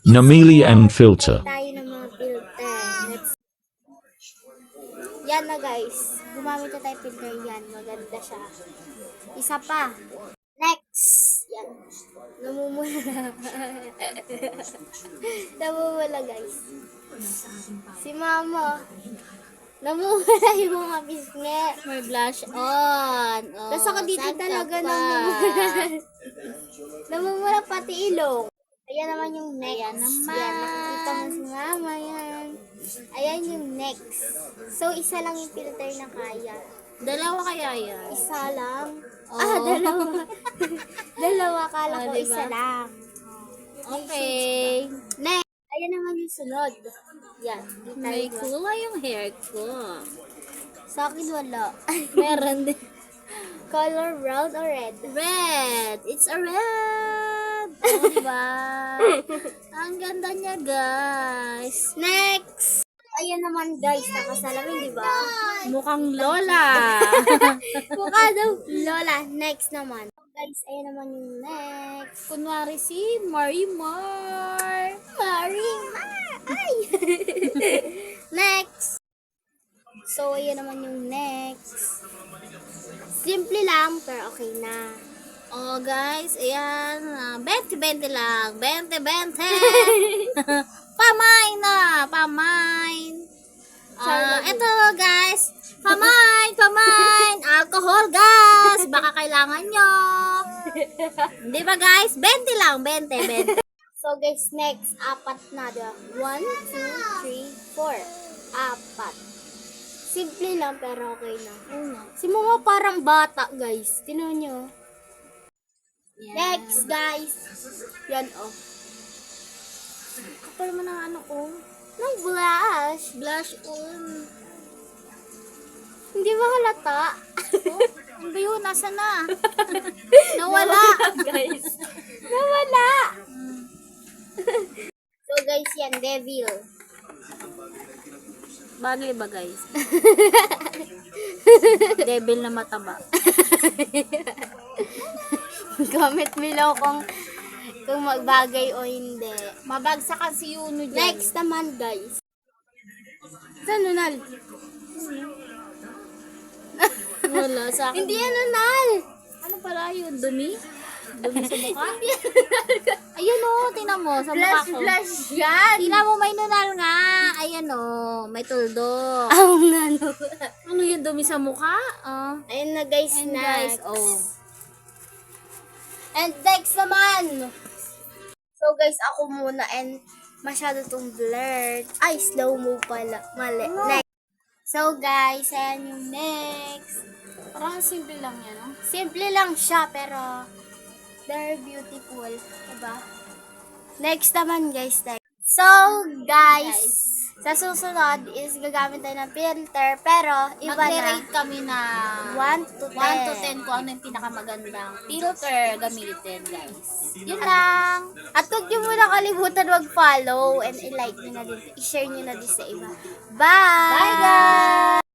Namili and filter. Tayo ng mga filter. Yan na guys. Gumamit na tayo filter yan. Maganda siya. Isa pa. Next. Yan. Namumula. Namumula guys. Si mama. Namumula yung mga bisnge. May blush on. Oh, Tapos ako dito saan ka talaga pa? namumula. Namumula pati ilong. Ayan naman yung next. Ayan naman. Yan, nakikita mo si mama yan. Ayan yung next. So, isa lang yung filter na kaya. Dalawa kaya yan? Isa lang? Oo. Dalawa. Dalawa, kala Oh, ko diba? isa lang. Okay. Next. Ayan naman yung sunod. Yan. Di tayo May ba? kulay yung hair ko. Sa akin wala. Meron din. Color brown or red? Red. It's a red. Oh, diba? Ang ganda niya, guys. Next. Ayan naman guys, nakasalamin, di ba? Mukhang lola. Mukha daw. Lola, next naman. Guys, ayan naman yung next. Kunwari si Marimar. Marimar! Ay! Next. So, ayan naman yung next. Simple lang, pero okay na. Oh, guys, ayan. 20-20 lang. 20-20. Pamain na. Pamain. Ito, guys. Pamain. Alcohol, guys. Baka kailangan nyo. Di ba, guys? 20 lang. 20. So, guys, next. Apat na. 1, 2, 3, 4. Apat. Simple lang, pero okay na. Si mama parang bata, guys. Tinan nyo. Yan. Next, guys. Yan, oh. Kapal mo ng ano ko. Ng blush. Blush on. Hindi ba halata? Oh, ano ba yun? Nasa na? Nawala. Guys. Nawala. So, guys, yan. Devil. Bagay ba, guys? Devil na mataba. Comment below kung magbagay o hindi. Mabagsakan si Yuno dyan. Next naman, guys. Saan, Nunal? Wala sa akin. Hindi yan, Nunal. Ano pala yun? Dumi? Dumi sa mukha? Ayun o, tingnan mo sa mukha ko. Blush yan. Tingnan mo, may nunal nga. Ayan o, may tuldo. Ang nano. Ano yung dumi sa mukha? Oh. Ayun na, guys. And Next. guys, oh. And next naman. So, guys, ako muna. And masyado tong blurred. Ay, slow mo pala. Mali. Next. So, guys, ayan yung next. Parang simple lang yan, no? Simple lang siya, pero very beautiful. Diba? Next naman, guys. Next. So, guys, sa susunod is gagamit tayo ng filter, pero iba na. Mag-rate kami na 1 to 10. 1 to 10 kung ano yung pinakamagandang filter gamitin, guys. Yun lang. At huwag niyo muna kalimutan mag-follow and i-like nyo na din, i-share nyo na din sa iba. Bye! Bye, guys!